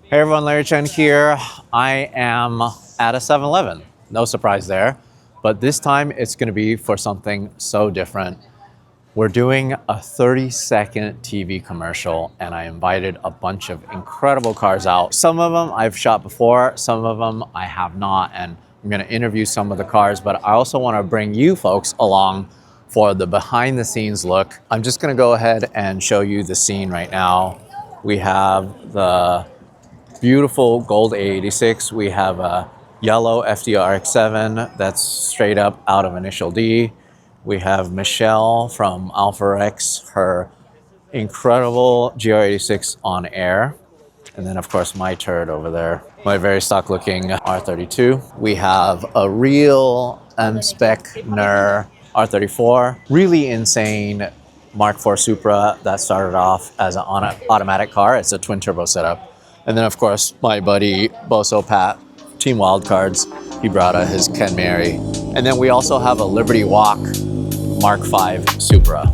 Hey everyone, Larry Chen here. I am at a 7-Eleven. No surprise there, but this time it's going to be for something so different. We're doing a 30-second TV commercial and I invited a bunch of incredible cars out. Some of them I've shot before, some of them I have not, and I'm going to interview some of the cars, but I also want to bring you folks along for the behind the scenes look. I'm just going to go ahead and show you the scene right now. We have the beautiful gold A86. We have a yellow FDRX7 that's straight up out of Initial D. We have Michelle from Alpha X, her incredible GR86 on air. And then of course my turd over there, my very stock looking R32. We have a real M-Spec NER R34, really insane Mark IV Supra that started off as an automatic car. It's a twin turbo setup. And then of course, my buddy Boso Pat, Team Wildcards, he brought his Ken Mary. And then we also have a Liberty Walk Mark V Supra.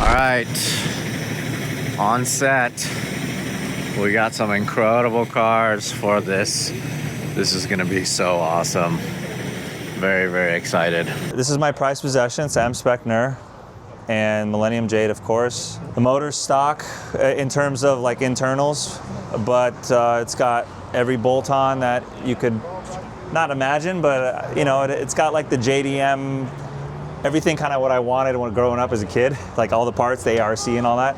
All right. On set, we got some incredible cars for this. This is gonna be so awesome. Very, very excited. This is my prized possession. It's M-Spec NER and Millennium Jade, of course. The motor's stock in terms of like internals, but it's got every bolt-on that you could not imagine, but you know, it's got like the JDM, everything kind of what I wanted when growing up as a kid, like all the parts, the ARC and all that.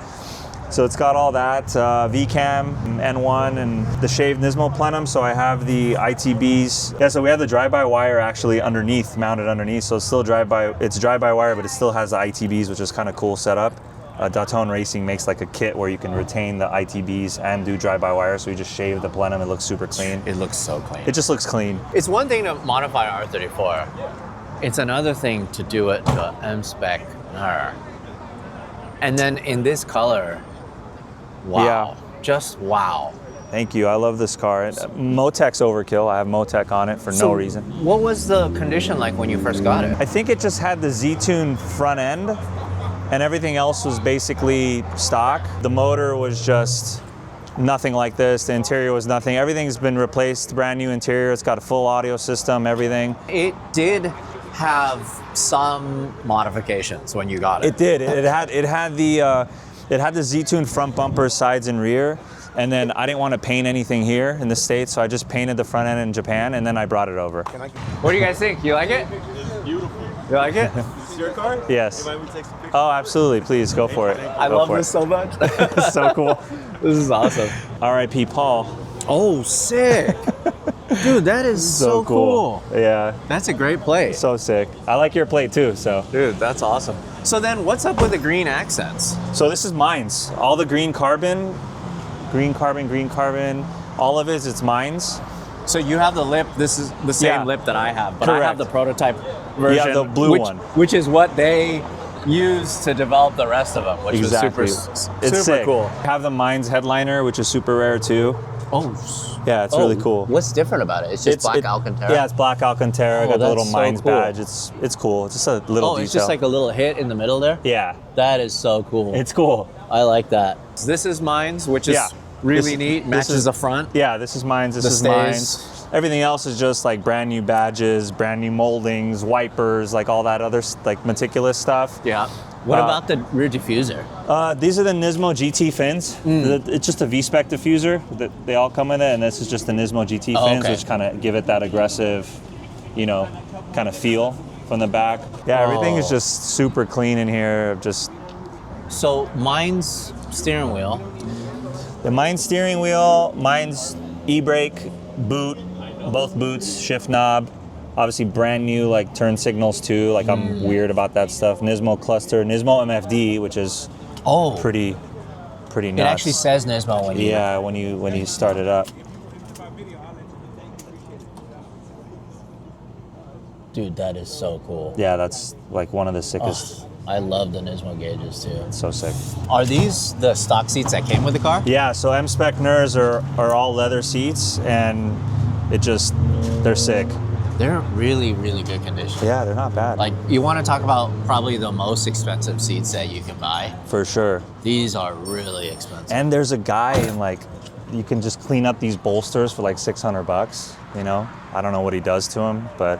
So it's got all that, VCAM, N1, and the shaved Nismo plenum, so I have the ITBs. Yeah, so we have the drive-by-wire actually underneath, mounted underneath, so it's still drive-by-wire, but it still has the ITBs, which is kind of cool setup. Datone Racing makes like a kit where you can retain the ITBs and do drive-by-wire, so we just shave the plenum, it looks super clean. It looks so clean. It just looks clean. It's one thing to modify an R34. It's another thing to do it to an M-Spec NER. And then in this color, wow, yeah. Just wow. Thank you, I love this car. Motec's overkill, I have Motec on it for no reason. What was the condition like when you first got it? I think it just had the Z-Tune front end and everything else was basically stock. The motor was just nothing like this, the interior was nothing. Everything's been replaced, brand new interior, it's got a full audio system, everything. It did have some modifications when you got it. It did, it had the Z-Tune front bumper, sides and rear, and then I didn't want to paint anything here in the States, so I just painted the front end in Japan, and then I brought it over. What do you guys think? You like it? It's beautiful. You like it? Is your car? Yes. You mind me take some pictures? Oh, absolutely, please, go for it. I love this so much. It's so cool. This is awesome. R.I.P. Paul. Oh, sick. Dude, that is so cool. Yeah. That's a great plate. So sick. I like your plate too, so. Dude, that's awesome. So then what's up with the green accents? So this is mines. All the green carbon, all of it, it's mines. So you have the lip, this is the same lip that I have, but correct. I have the prototype version. Yeah, the blue one. Which is what they used to develop the rest of them, which exactly. was it's super sick. cool. I have the mines headliner, which is super rare too. Oh. Yeah, it's really cool. What's different about it? It's just black Alcantara? Yeah, it's black Alcantara. Got the little mines cool. badge. It's cool. It's just a little detail. It's just like a little hit in the middle there? Yeah. That is so cool. It's cool. I like that. So this is mines, which is really neat. Matches the front. Yeah, this is mines. This is mines. Everything else is just like brand new badges, brand new moldings, wipers, like all that other like meticulous stuff. Yeah. What about the rear diffuser? These are the Nismo GT fins. It's just a V-Spec diffuser. They all come with it, and this is just the Nismo GT fins, which kind of give it that aggressive, you know, kind of feel from the back. Yeah, everything is just super clean in here. So mine's steering wheel. The mine's steering wheel, mine's e-brake, boot, both boots, shift knob. Obviously brand new like turn signals too, like I'm weird about that stuff. Nismo cluster, Nismo MFD, which is pretty nuts. It actually says Nismo when you... Yeah, when you start it up. Dude, that is so cool. Yeah, that's like one of the sickest I love the Nismo gauges too. So sick. Are these the stock seats that came with the car? Yeah, so M-Spec NERs are all leather seats, and they're sick. They're really, really good condition. Yeah, they're not bad. Like, you want to talk about probably the most expensive seats that you can buy. For sure. These are really expensive. And there's a guy in like, you can just clean up these bolsters for like $600, you know? I don't know what he does to them, but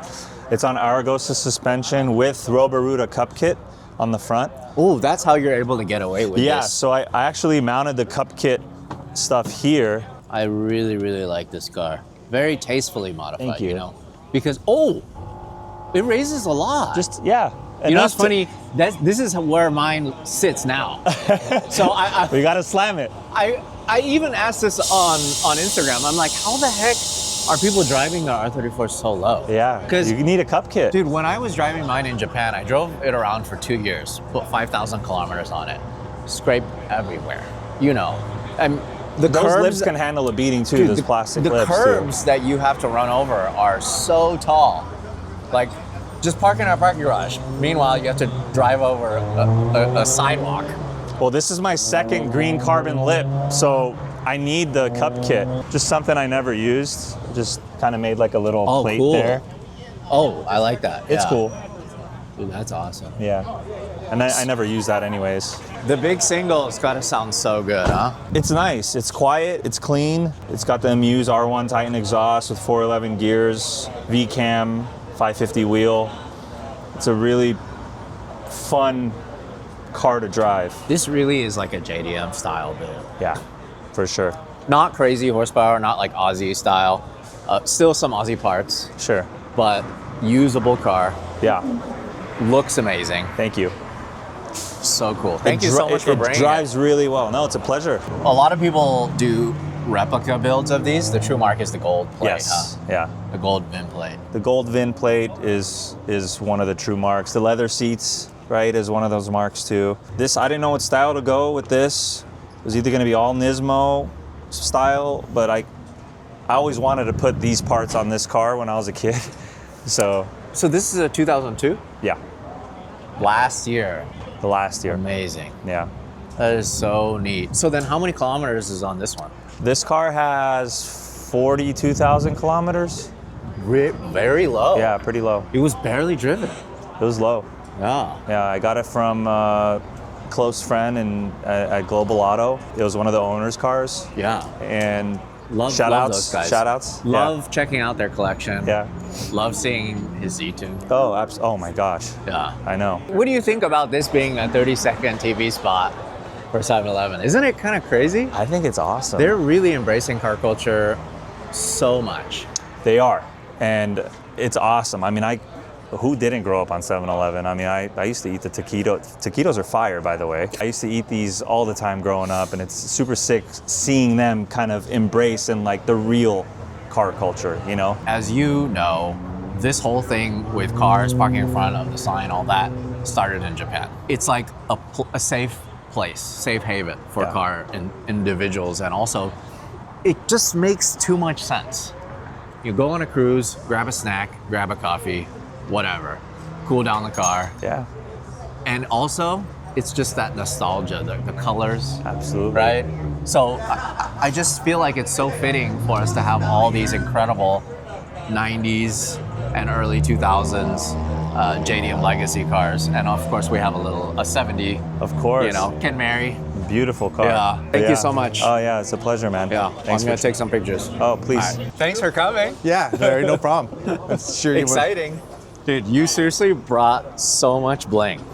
it's on Aragosa suspension with Roboruta cup kit on the front. Oh, that's how you're able to get away with Yeah, this. so I actually mounted the cup kit stuff here. I really, really like this car. Very tastefully modified, Thank you. know? Because, it raises a lot. Yeah. You know what's funny? This is where mine sits now. So We gotta slam it. I even asked this on Instagram. I'm like, how the heck are people driving their R34 so low? Yeah, Because, you need a cup kit. dude, when I was driving mine in Japan, I drove it around for 2 years, put 5,000 kilometers on it, scraped everywhere. You know, and the Those curbs lips can handle a beating too, those plastic the lips. curbs that you have to run over are so tall. Like, just park in a parking garage. Meanwhile, you have to drive over a sidewalk. Well, this is my second green carbon lip, so I need the cup kit. Just something I never used. Just kind of made like a little plate cool. there. Oh, I like that. It's Yeah. cool. Dude, that's awesome. Yeah. And I never use that anyways. The big single has got to sound so good, huh? It's nice. It's quiet. It's clean. It's got the Amuse R1 Titan exhaust with 411 gears, V-cam, 550 wheel. It's a really fun car to drive. This really is like a JDM style build. Yeah, for sure. Not crazy horsepower, not like Aussie style. Still some Aussie parts, Sure. but usable car. Yeah. Looks amazing. Thank you. So cool. Thank you so much for bringing it. Drives really well. No, it's a pleasure. A lot of people do replica builds of these. The true mark is the gold plate, Yes. huh? Yeah. The gold VIN plate. The gold VIN plate is one of the true marks. The leather seats, right, is one of those marks too. This, I didn't know what style to go with this. It was either going to be all Nismo style, but I always wanted to put these parts on this car when I was a kid. So this is a 2002? yeah, Last year. the last year. Amazing. Yeah. That is so neat. So then how many kilometers is on this one? This car has 42,000 kilometers. Very low. Yeah, pretty low. It was barely driven. It was low. Yeah. Yeah, I got it from a close friend at Global Auto. It was one of the owner's cars. Yeah. And Love shout outs, those guys. shout outs. Love checking out their collection. Yeah. Love seeing his Z-Tune. Oh, oh my gosh. Yeah. I know. What do you think about this being a 30-second TV spot for 7-Eleven? Isn't it kind of crazy? I think it's awesome. They're really embracing car culture so much. They are. And it's awesome. I mean, who didn't grow up on 7-Eleven? I mean, I used to eat the taquitos. Taquitos are fire, by the way. I used to eat these all the time growing up, and it's super sick seeing them kind of embrace and like the real car culture, you know? As you know, this whole thing with cars parking in front of the sign, all that, started in Japan. It's like a safe place, safe haven for car individuals, and also it just makes too much sense. You go on a cruise, grab a snack, grab a coffee, whatever, cool down the car. Yeah. And also, it's just that nostalgia, the colors. Absolutely. Right? So I just feel like it's so fitting for us to have all these incredible 90s and early 2000s JDM legacy cars. And of course, we have a 70. Of course. You know, can marry. Beautiful car. Yeah. Thank you so much. Oh yeah, it's a pleasure, man. Yeah. Thanks I'm going to take some pictures. Oh, please. All right. Thanks for coming. Yeah, no problem. That's sure you would. Exciting. Dude, you seriously brought so much bling.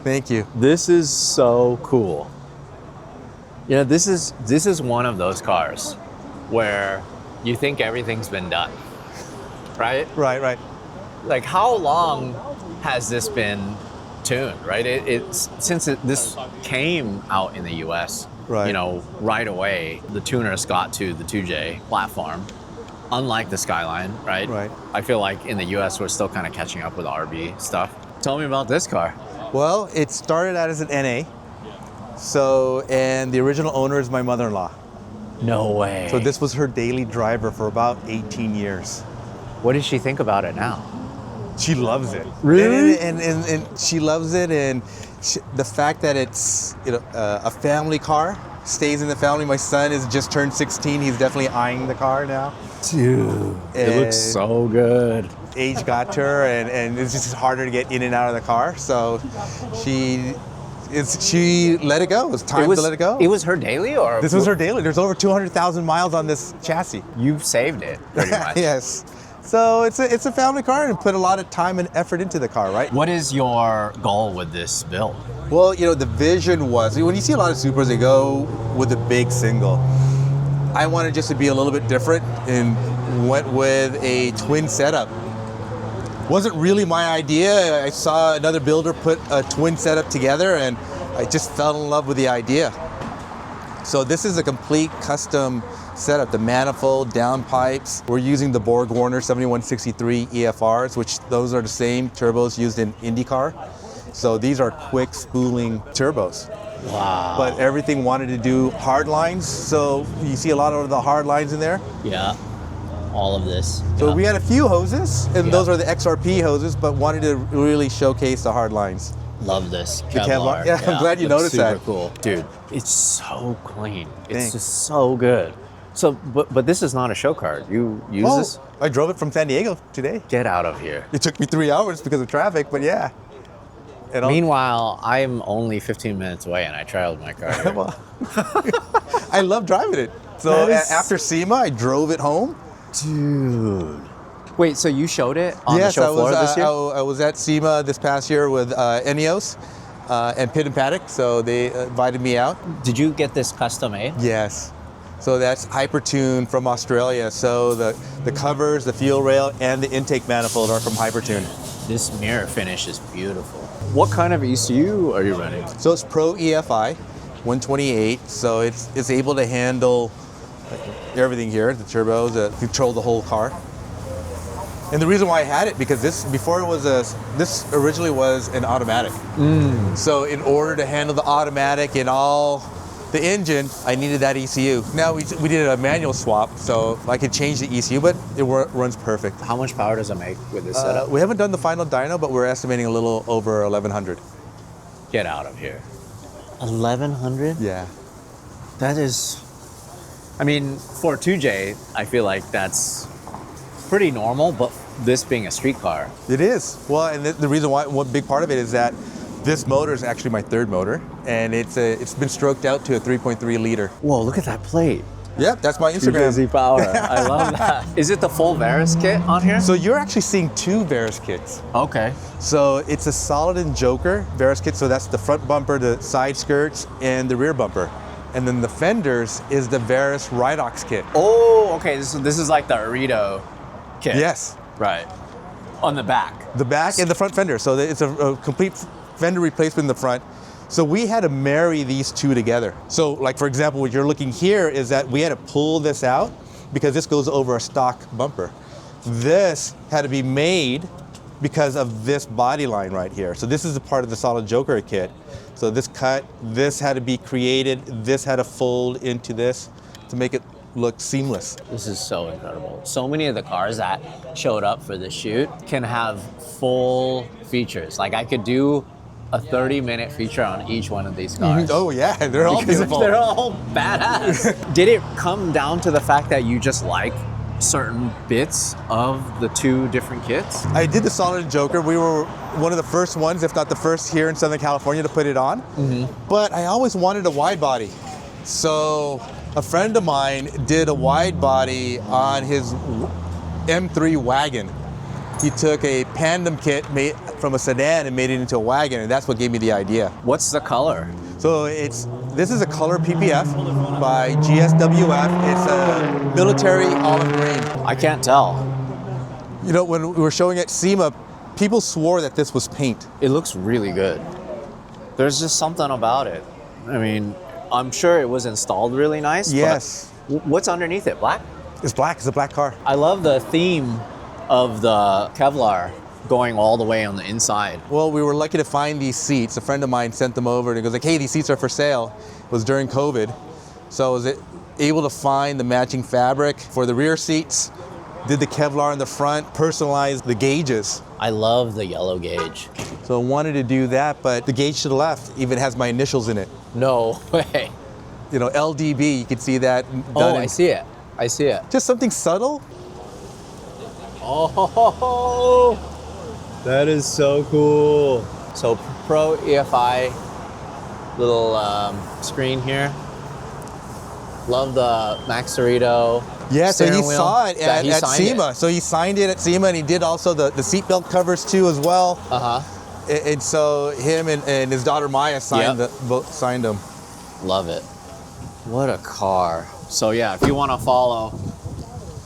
Thank you. This is so cool. You know, this is one of those cars where you think everything's been done, right? Right. Like, how long has this been tuned, right? This came out in the U.S. Right. You know, right away, the tuners got to the 2J platform. Unlike the Skyline, right? Right. I feel like in the U.S. we're still kind of catching up with RB stuff. Tell me about this car. Well, it started out as an NA. And the original owner is my mother-in-law. No way. So this was her daily driver for about 18 years. What did she think about it now? She loves it. Really? And she loves it, and the fact that it's a family car stays in the family. My son has just turned 16. He's definitely eyeing the car now. Dude, it looks so good. Age got to her, and it's just harder to get in and out of the car. So she let it go. It was time to let it go. It was her daily, or This was her daily. There's over 200,000 miles on this chassis. You've saved it, pretty much. Yes. So it's a family car, and put a lot of time and effort into the car, right? What is your goal with this build? Well, the vision was, when you see a lot of Supras, they go with a big single. I wanted just to be a little bit different and went with a twin setup. Wasn't really my idea. I saw another builder put a twin setup together, and I just fell in love with the idea. So this is a complete custom setup. The manifold, downpipes. We're using the Borg-Warner 7163 EFRs, which those are the same turbos used in IndyCar. So these are quick spooling turbos. Wow. But everything wanted to do hard lines. So you see a lot of the hard lines in there. Yeah. All of this. So yeah. we had a few hoses, and Yeah. those are the XRP hoses, but wanted to really showcase the hard lines. Love this The Kevlar. Kevlar. Yeah, I'm glad you looks noticed that. Super cool, dude. It's so clean. It's Thanks. just so good. So, but this is not a show car. You use this? I drove it from San Diego today. Get out of here. It took me 3 hours because of traffic, but yeah. And Meanwhile, I'm only 15 minutes away, and I trialed my car here. well, I love driving it. So That is- after SEMA, I drove it home. Dude. Wait, so you showed it on the Yes, show floor this year? I was at SEMA this past year with Eneos and Pit and Paddock, so they invited me out. Did you get this custom made? Yes. So that's Hypertune from Australia. So the covers, the fuel rail, and the intake manifold are from Hypertune. This mirror finish is beautiful. What kind of ECU are you running? So it's Pro EFI 128. So it's able to handle everything here, the turbos, control the whole car. And the reason why I had it, because this originally was an automatic. So in order to handle the automatic and all the engine, I needed that ECU. Now we did a manual swap, so I could change the ECU, but it runs perfect. How much power does it make with this setup? We haven't done the final dyno, but we're estimating a little over 1,100. Get out of here. 1,100? Yeah. That is, I mean, for a 2J, I feel like that's pretty normal, but this being a street car. It is. Well, and the reason why, one big part of it is that this motor is actually my third motor, and it's been stroked out to a 3.3 liter. Whoa, look at that plate. Yep, that's my Instagram. Crazy power. I love that. Is it the full Varus kit on here? So you're actually seeing two Varus kits. Okay. So it's a Solid and Joker Varus kit. So that's the front bumper, the side skirts, and the rear bumper. And then the fenders is the Varus Ridox kit. Oh, okay. This is like the Arito kit. Yes. Right. On the back. The back and the front fender. So it's a complete fender replacement in the front. So we had to marry these two together. So like, for example, what you're looking here is that we had to pull this out because this goes over a stock bumper. This had to be made because of this body line right here. So this is a part of the Solid Joker kit. So this had to be created, this had to fold into this to make it look seamless. This is so incredible. So many of the cars that showed up for this shoot can have full features. Like I could do a 30-minute feature on each one of these cars. Oh yeah, they're all Because beautiful. they're all badass. Did it come down to the fact that you just like certain bits of the two different kits? I did the Solid Joker. We were one of the first ones, if not the first here in Southern California to put it on. But I always wanted a wide body. So a friend of mine did a wide body on his M3 wagon. He took a Pandem kit made from a sedan and made it into a wagon, and that's what gave me the idea. What's the color? So this is a color PPF by GSWF. It's a military olive green. I can't tell. You know, when we were showing at SEMA, people swore that this was paint. It looks really good. There's just something about it. I mean, I'm sure it was installed really nice. Yes. But what's underneath it? Black? It's black. It's a black car. I love the theme of the Kevlar going all the way on the inside. Well, we were lucky to find these seats. A friend of mine sent them over and he goes like, hey, these seats are for sale. It was during COVID. So I was able to find the matching fabric for the rear seats did the Kevlar in the front, personalized the gauges. I love the yellow gauge. So I wanted to do that, but the gauge to the left even has my initials in it. No way. You know, LDB, you can see that. Oh, I see it. I see it. Just something subtle. Oh, that is so cool. So Pro EFI little screen here. Love the Max Dorito. Yeah, so he steering wheel saw it that at he signed SEMA. it. So he signed it at SEMA, and he did also the seatbelt covers too as well. And so him and his daughter Maya signed signed them. Love it. What a car. So yeah, if you want to follow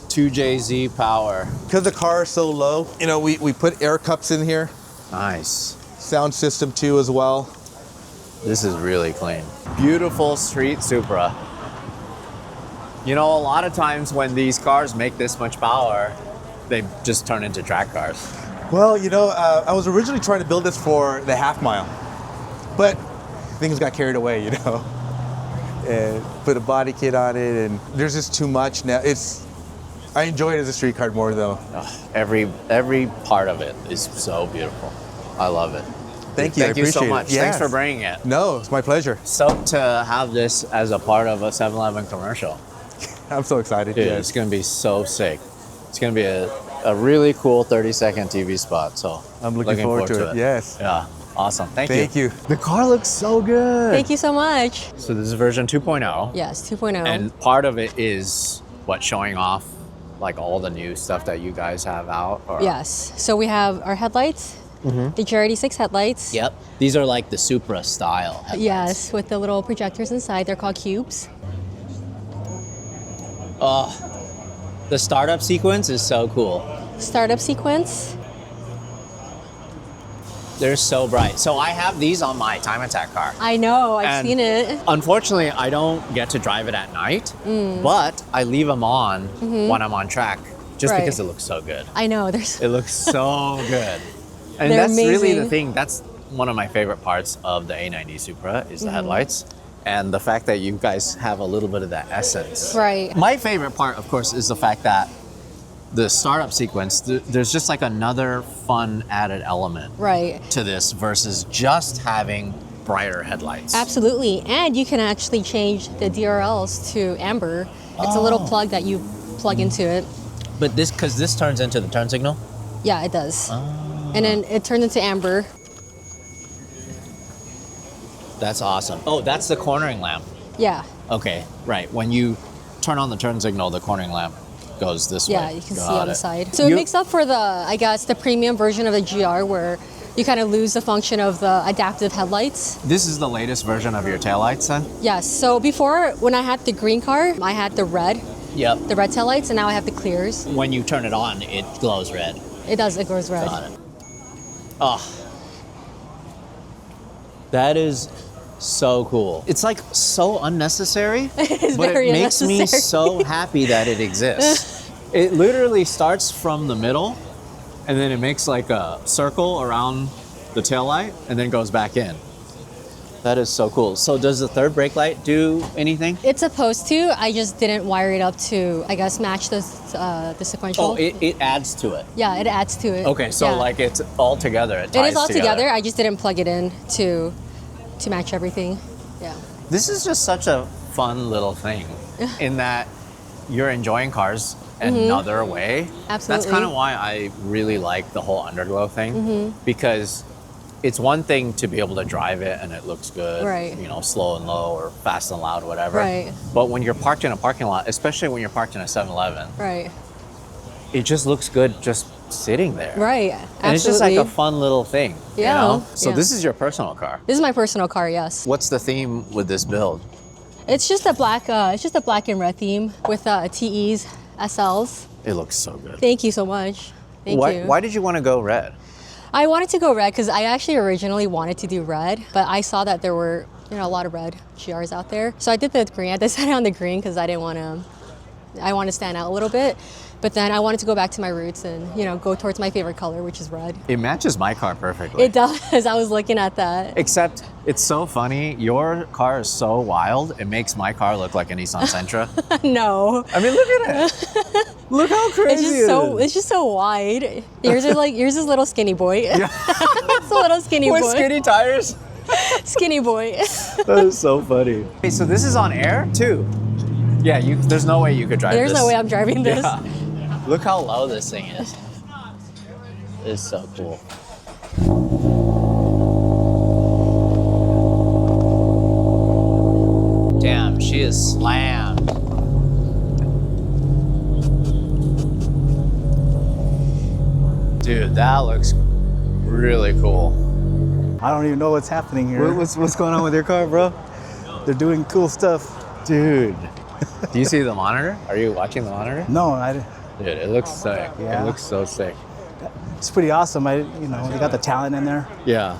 2JZ Power. Because the car is so low, you know, we put air cups in here. Nice. Sound system too as well. This is really clean. Beautiful street Supra. You know, a lot of times when these cars make this much power, they just turn into track cars. Well, you know, I was originally trying to build this for the half mile, but things got carried away, you know. And put a body kit on it, and there's just too much now. I enjoy it as a street car more though. Every part of it is so beautiful. I love it. Thank you. Thank you so much. Yes. Thanks for bringing it. No, it's my pleasure. Stoked to have this as a part of a 7-Eleven commercial. I'm so excited. Dude, yes. it's gonna be so sick. It's gonna be a really cool 30-second TV spot. So I'm looking forward to it. Yes. Yeah. Awesome. Thank you. Thank you. The car looks so good. Thank you so much. So this is version 2.0. Yes, 2.0. And part of it is showing off like all the new stuff that you guys have out. Or... Yes. So we have our headlights, the JDM headlights. Yep. These are like the Supra style headlights. Yes, with the little projectors inside. They're called cubes. Oh, the startup sequence is so cool. Startup sequence. They're so bright. So I have these on my time attack car. I know, I've And seen it. Unfortunately, I don't get to drive it at night, but I leave them on when I'm on track just Right. because it looks so good. I know, there's It looks so good. And They're that's really the amazing. thing. That's one of my favorite parts of the A90 Supra is the headlights. And the fact that you guys have a little bit of that essence. Right. My favorite part, of course, is the fact that the startup sequence, there's just like another fun added element right. to this versus just having brighter headlights. Absolutely. And you can actually change the DRLs to amber. It's a little plug that you plug into it. But because this turns into the turn signal? Yeah, it does. And then it turns into amber. That's awesome. Oh, that's the cornering lamp. Yeah. Okay, right. When you turn on the turn signal, the cornering lamp goes this way. Yeah, you can see Got on the it. side. So it makes up for the premium version of the GR where you kind of lose the function of the adaptive headlights. This is the latest version of your taillights then? Yes, so before, when I had the green car, I had the red Yep. taillights, and now I have the clears. When you turn it on, it glows red. It does, it goes red. Got it. Oh. That is so cool. It's like so unnecessary, It's but very it makes me unnecessary. so happy that it exists. It literally starts from the middle and then it makes like a circle around the taillight and then goes back in. That is so cool. So does the third brake light do anything? It's supposed to, I just didn't wire it up to, I guess, match the sequential. Oh, it adds to it. Yeah, it adds to it. Okay, so Yeah. like it's all together. It It ties is all together. together, I just didn't plug it in to match everything. Yeah. This is just such a fun little thing in that you're enjoying cars another way. That's Absolutely. kind of why I really like the whole underglow thing because it's one thing to be able to drive it and it looks good, Right. you know, slow and low or fast and loud, whatever. Right. But when you're parked in a parking lot, especially when you're parked in a 7-Eleven, Right. it just looks good just sitting there. Right. And Absolutely. it's just like a fun little thing, Yeah. you know? So Yeah. this is your personal car. This is my personal car, yes. What's the theme with this build? It's just a black and red theme with TEs, SLs. It looks so good. Thank you so much. Thank you. Why did you want to go red? I wanted to go red because I actually originally wanted to do red, but I saw that there were a lot of red GRs out there. So I did the green. I decided on the green because I didn't want to I want to stand out a little bit. But then I wanted to go back to my roots and, you know, go towards my favorite color, which is red. It matches my car perfectly. It does. I was looking at that. Except it's so funny. Your car is so wild. It makes my car look like a Nissan Sentra. No. I mean, look at it. Look how crazy It's just so wide. Yours is little skinny boy. Yeah. It's a little skinny With boy. skinny tires. Skinny boy. That is so funny. Hey, so this is on air too? Yeah, there's no way you could drive There's this. no way I'm driving this. Yeah. Look how low this thing is. It's so cool. Damn, she is slammed. Dude, that looks really cool. I don't even know what's happening here. What's going on with your car, bro? They're doing cool stuff. Dude. Do you see the monitor? Are you watching the monitor? No, Dude, it looks sick. Yeah. It looks so sick. it's pretty awesome. They got the talent in there. Yeah.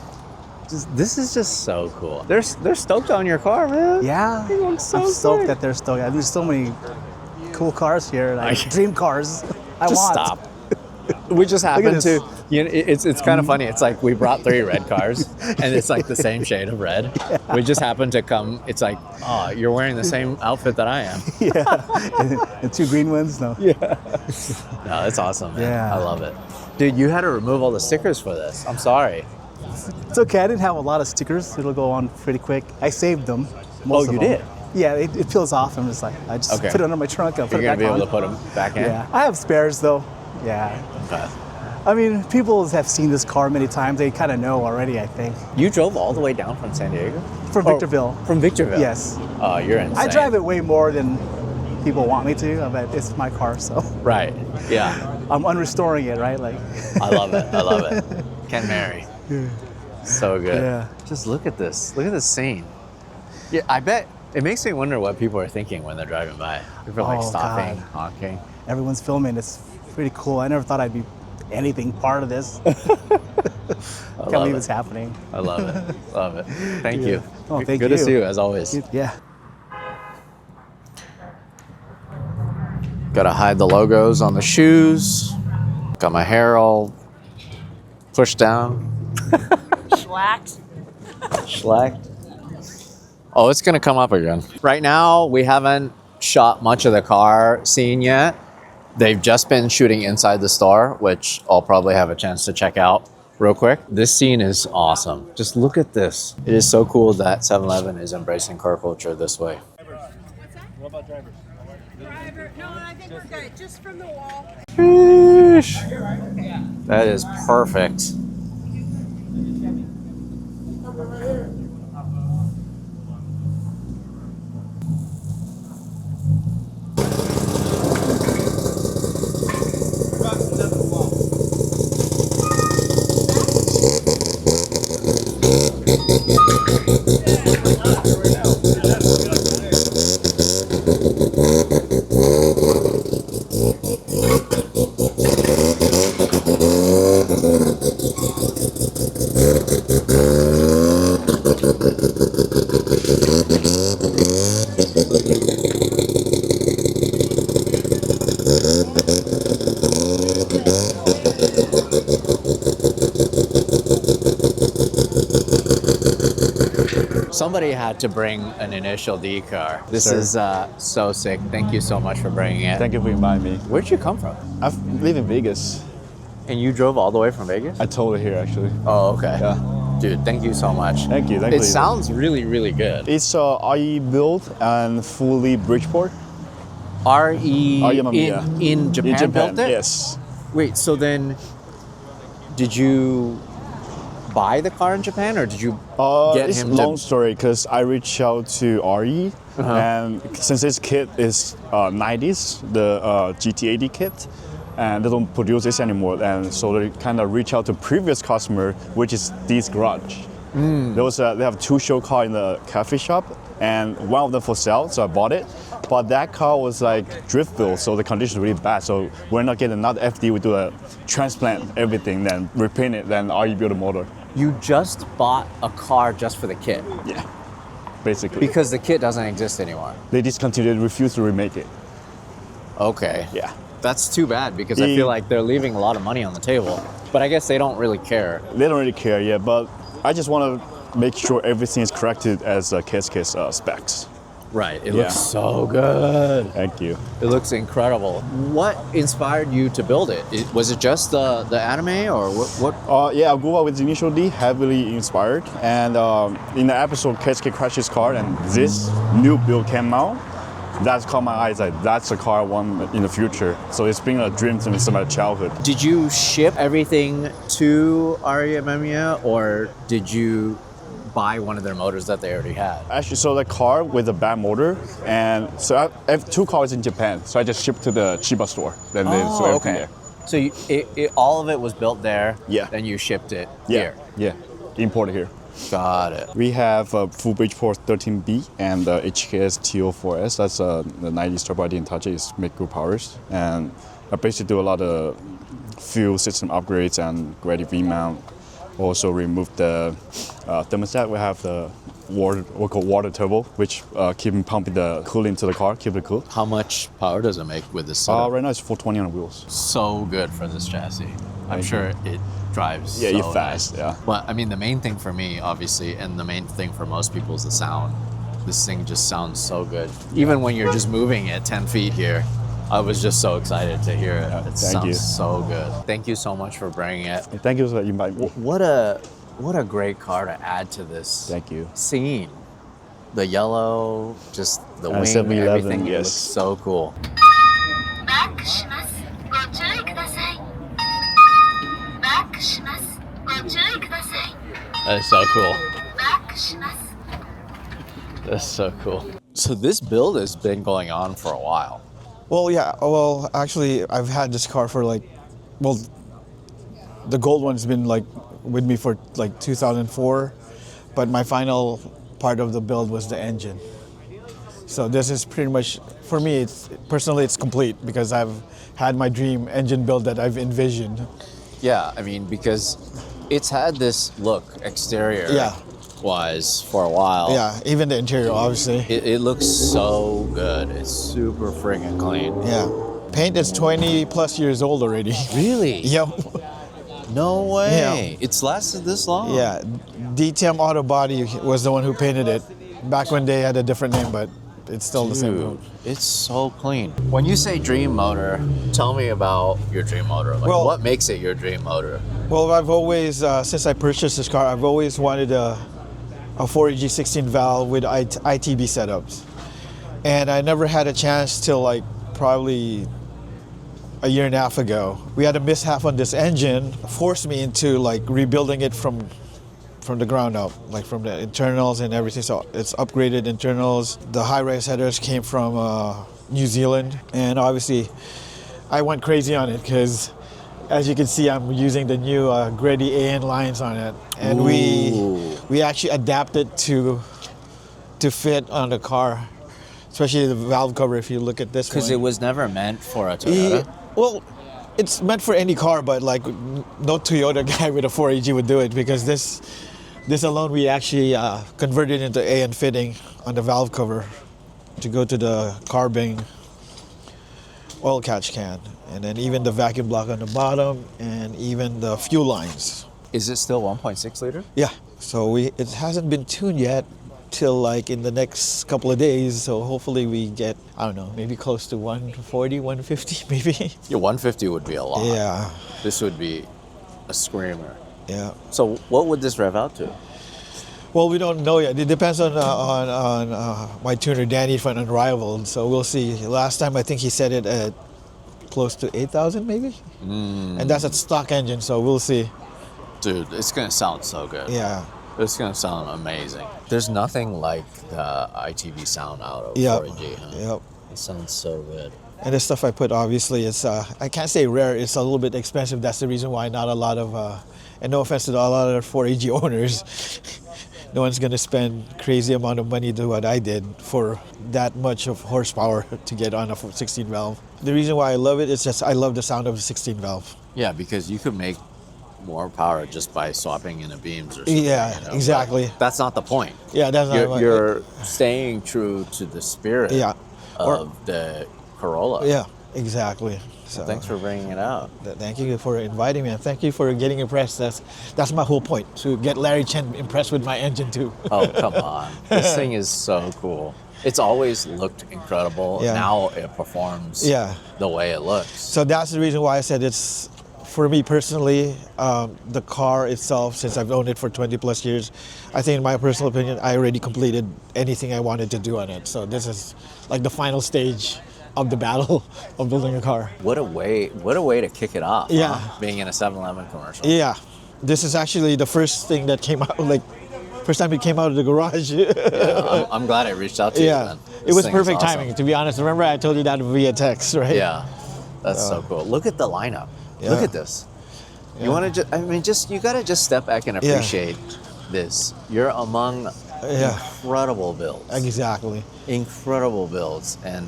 This is just so cool. They're stoked on your car, man. Yeah, It looks so I'm stoked sick. that they're stoked. There's so many cool cars here, like dream cars. I Just want. stop. We just at happened this. to, you know, it's kind of funny. It's like we brought 3 red cars and it's like the same shade of red. Yeah. We just happened to come, it's like, oh, you're wearing the same outfit that I am. Yeah, and 2 green ones. No. Yeah. No, it's awesome, man. Yeah. I love it. Dude, you had to remove all the stickers for this. I'm sorry. It's okay. I didn't have a lot of stickers. It'll go on pretty quick. I saved them. Most of you them. did? Yeah, it peels off. I'm just like, I just Okay. put it under my trunk and put You're it going back to be on. able to put them back in? Yeah, I have spares though. Yeah. Okay. I mean, people have seen this car many times. They kind of know already, I think. You drove all the way down from San Diego? From Victorville. From Victorville? Yes. Oh, you're insane. I drive it way more than people want me to, but it's my car, so Right. Yeah. I'm unrestoring it, right? Like, I love it. I love it. Ken Mary. So good. Yeah. Just look at this. Look at this scene. Yeah, I bet it makes me wonder what people are thinking when they're driving by. People are like Oh, stopping, God. honking. everyone's filming. It's pretty cool. I never thought I'd be anything part of this. I Can't love believe it. it's happening. I love it. Love it. Thank you. Oh, thank Good you. to see you as always. Yeah. Gotta hide the logos on the shoes. Got my hair all pushed down. Schlacked. Schlacked. Oh, it's gonna come up again. Right now, we haven't shot much of the car scene yet. They've just been shooting inside the store, which I'll probably have a chance to check out real quick. This scene is awesome. Just look at this. It is so cool that 7-Eleven is embracing car culture this way. What about drivers? Driver? No, I think we're good. Just from the wall. Sheesh. That is perfect. Somebody had to bring an initial D car. This Sure. is so sick. Thank you so much for bringing it. Thank you for inviting me. Where'd you come from? I live in Vegas. And you drove all the way from Vegas? I told it here actually. Oh, okay. Yeah. Dude, thank you so much. Thank you. Thank It you. sounds really, really good. It's IE built and fully Bridgeport. RE RE Mamiya. in Japan, In Japan, built it? yes. Wait, so then did you buy the car in Japan or did you get It's a him long to... story because I reached out to RE Uh-huh. and since this kit is 90s, the GT80 kit, and they don't produce this anymore, and so they kind of reach out to previous customer, which is this garage. They have 2 show car in the cafe shop, and one of them for sale, so I bought it. But that car was like drift built, so the condition is really bad. So we're not getting another FD. We do a transplant everything, then repaint it, then RE build a motor. You just bought a car just for the kit Yeah, basically. because the kit doesn't exist anymore. They discontinued, refused to remake it. Okay. Yeah. That's too bad because I feel like they're leaving a lot of money on the table. But I guess they don't really care. They don't really care, yeah, but I just want to make sure everything is corrected as KSK's specs. Right. It Yeah. looks so good. Thank you. It looks incredible. What inspired you to build it? Was it just the anime or what? Yeah, I grew up with Initial D, heavily inspired. And in the episode, KSK crashed his car, and this new build came out. That's caught my eyes. Like, that's the car I want in the future. So it's been a dream to me since my childhood. Did you ship everything to REMMIA or did you buy one of their motors that they already had? Actually, so the car with a bad motor, and so I have 2 cars in Japan. So I just shipped to the Chiba store. Then they sold everything there. So all of it was built there. Yeah. Then you shipped it Yeah, here. yeah, imported here. Got it. We have full Bridgeport 13B and HKS TO4S. That's the 90s turbo ID and touch is make good powers. And I basically do a lot of fuel system upgrades and ready V-mount. Also remove the thermostat. We have the water turbo, which keep pumping the cooling to the car, keep it cool. How much power does it make with this setup? Right now it's 420 on wheels. So good for this chassis. I'm sure it drives Yeah, so you're fast, nice. yeah. But I mean, the main thing for me, obviously, and the main thing for most people is the sound. This thing just sounds so good. Even when you're just moving at 10 feet here, I was just so excited to hear it. It thank you. sounds so good. Thank you so much for bringing it. Thank you for inviting me. What a great car to add to this Thank you. scene. The yellow, just the wing, 7-Eleven, everything. It yes. looks so cool. バックします。ご注意ください。バックします。ご注意ください。 That is so cool. バックします。 That's so cool. So this build has been going on for a while. Well, yeah. Well, actually, I've had this car for the gold one's been with me for 2004, but my final part of the build was the engine. So this is pretty much, for me, it's complete because I've had my dream engine build that I've envisioned. Yeah, I mean, because it's had this look exterior wise for a while. Yeah, even the interior, obviously. It looks so good. It's super freaking clean. Yeah. Paint is 20 plus years old already. Really? Yep. No way. Yeah. It's lasted this long? Yeah. DTM Auto Body was the one who painted it. Back when they had a different name, but it's still the same. Dude, it's so clean. When you say dream motor, tell me about your dream motor. Like, Well- what makes it your dream motor? Well, I've always, since I purchased this car, I've always wanted a 4AG 16 valve with ITB setups. And I never had a chance till probably a year and a half ago. We had a mishap on this engine, forced me into rebuilding it from the ground up, from the internals and everything. So it's upgraded internals. The high-rise headers came from New Zealand. And obviously I went crazy on it because as you can see, I'm using the new Greddy AN lines on it. And we actually adapted to fit on the car, especially the valve cover if you look at this one. Because it was never meant for a Toyota. Well, it's meant for any car, but no Toyota guy with a 4AG would do it because this alone we actually converted into AN fitting on the valve cover to go to the carbon oil catch can, and then even the vacuum block on the bottom, and even the fuel lines. Is it still 1.6 liter? Yeah. So it hasn't been tuned yet till in the next couple of days. So hopefully we get, I don't know, maybe close to 140, 150 maybe. Yeah, 150 would be a lot. Yeah. This would be a screamer. Yeah. So what would this rev out to? Well, we don't know yet. It depends on my tuner Danny from Unrivaled. So we'll see. Last time I think he said it at close to 8,000 maybe. And that's a stock engine, so we'll see. Dude, it's gonna sound so good. Yeah. It's gonna sound amazing. There's nothing like the ITV sound out of 4AG, huh? Yep. It sounds so good. And the stuff I put, obviously, it's I can't say rare. It's a little bit expensive. That's the reason why not a lot of, and no offense to a lot of 4AG owners, no one's gonna spend crazy amount of money to do what I did for that much of horsepower to get on a 16 valve. The reason why I love it is just I love the sound of a 16 valve. Yeah, because you could make more power just by swapping in the beams or something. Yeah, exactly. But that's not the point. Yeah, that's not You're staying true to the spirit Yeah. of the Corolla. Yeah, Exactly. So Thanks for bringing it out. thank you for inviting me, and thank you for getting impressed. That's my whole point, to get Larry Chen impressed with my engine too. Oh, come on. This thing is so cool. It's always looked incredible. Yeah. Now it performs the way it looks. So that's the reason why I said it's, for me personally, the car itself, since I've owned it for 20 plus years, I think in my personal opinion, I already completed anything I wanted to do on it. So this is like the final stage of the battle of building a car. What a way to kick it off. Yeah. Huh? Being in a 7-Eleven commercial. Yeah. This is actually the first thing that came out, like, first time it came out of the garage. Yeah, I'm glad I reached out to you. Man. It was This thing is perfect awesome. timing, to be honest. Remember I told you that via text, right? Yeah, that's so cool. Look at the lineup. Yeah. Look at this. You want to you gotta just step back and appreciate this. You're among incredible builds. Exactly. Incredible builds, and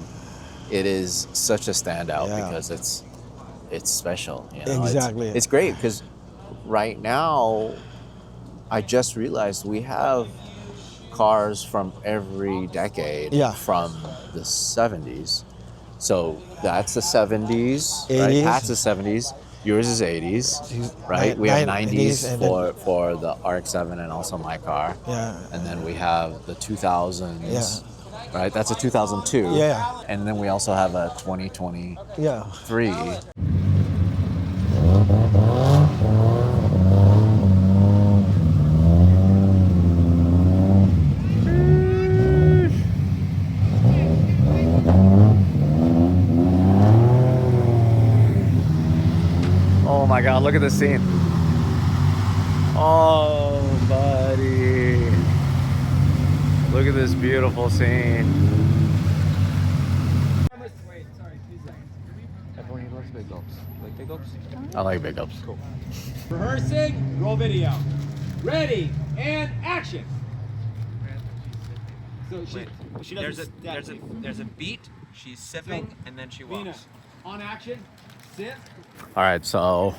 it is such a standout because it's special. You know? Exactly. It's great because right now, I just realized we have cars from every decade from the 70s. So that's the 70s, 80s. right? That's the 70s. Yours is 80s, right? We have 90s for the RX-7 and also my car. Yeah. And then we have the 2000s, right? That's a 2002. Yeah. And then we also have a 2023. Oh my God, look at this scene. Oh, buddy. Look at this beautiful scene. Wait, sorry, 2 seconds. Everyone loves big ups. Like big ups? I like big ups. Cool. Rehearsing, roll video. Ready, and action. So she doesn't there's a beat, she's sipping, and then she walks. Nina, on action, sip. All right, so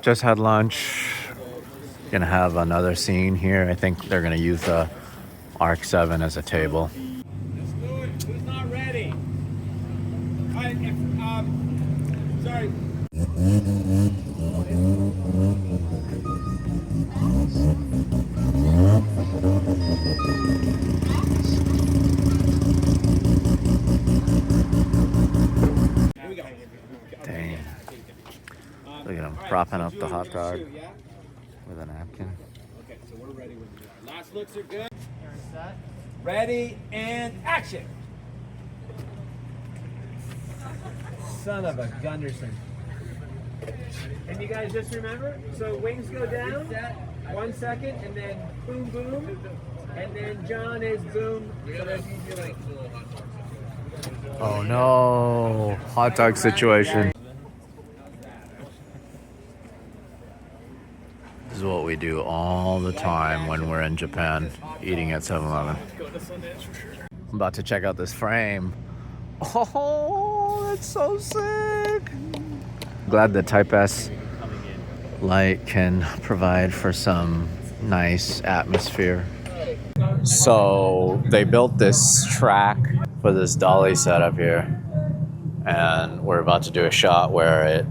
just had lunch. Gonna have another scene here. I think they're gonna use the RX-7 as a table. Let's do it. Who's not ready? All right, sorry. Here we go. Dang. Look at him propping up the hot dog with a napkin. Okay, so we're ready when you are. Last looks are good. Ready and action. Son of a Gunderson. And you guys just remember, so wings go down, 1 second, and then boom, boom, and then John is boom. So there's usually like Oh no, hot dog situation. This is what we do all the time when we're in Japan, eating at 7-Eleven. I'm about to check out this frame. Oh, that's so sick. Glad the Type S light can provide for some nice atmosphere. So they built this track for this dolly setup here, and we're about to do a shot where it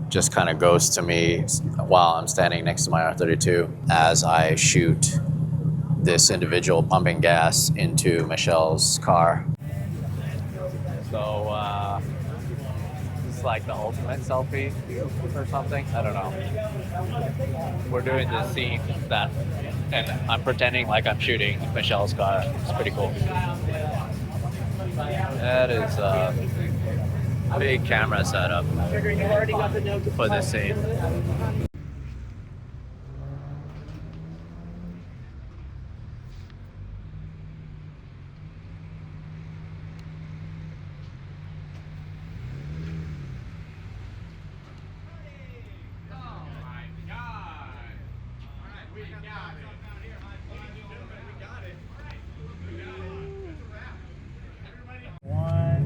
just kind of goes to me while I'm standing next to my R32 as I shoot this individual pumping gas into Michelle's car. So this is like the ultimate selfie or something. I don't know. We're doing this scene that, and I'm pretending like I'm shooting Michelle's car. It's pretty cool. That is a big camera setup for this scene.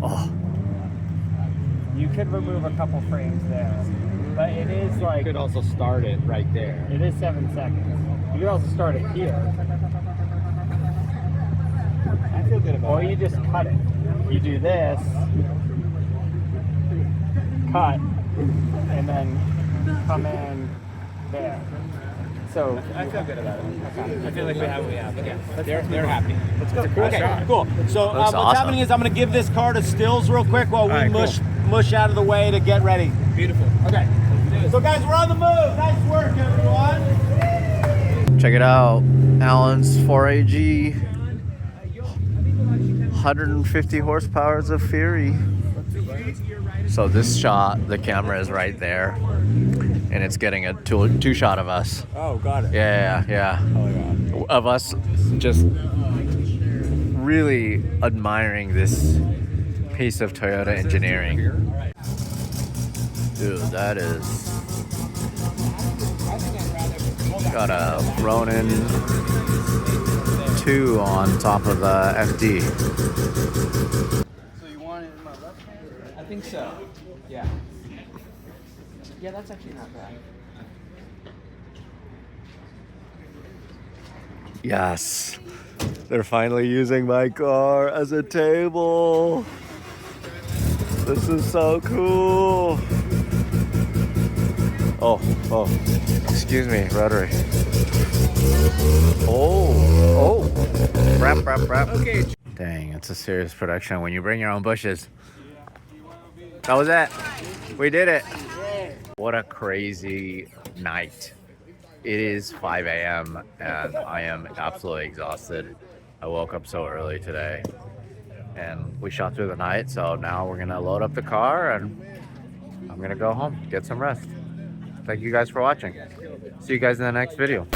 Oh. You could remove a couple frames there, but it is like... You could also start it right there. It is 7 seconds. You could also start it here. I feel good about it. Or you just cut it. You do this. cut, and then come in there. So I feel good about it. Okay. I feel like we have. Yeah, they're happy. Let's go. Okay, cool. So what's awesome. happening is I'm going to give this car to Stills real quick while we mush out of the way to get ready. Beautiful. Okay. So guys, we're on the move. Nice work, everyone. Check it out. Allen's 4AG. 150 horsepower of Fury. So this shot, the camera is right there, and it's getting a two shot of us. Oh, got it. Yeah. Oh, God. Of us just really admiring this piece of Toyota engineering. Dude, that is... Got a Ronin 2 on top of the FD. So you want it in my left hand? I think so. Yeah. Yeah, that's actually not bad. Yes, they're finally using my car as a table. This is so cool. Oh, excuse me, rotary. Oh, wrap. Okay. Dang, it's a serious production when you bring your own bushes. That was it. We did it. What a crazy night. It is 5 a.m. and I am absolutely exhausted. I woke up so early today and we shot through the night. So now we're gonna load up the car and I'm gonna go home, get some rest. Thank you guys for watching. See you guys in the next video.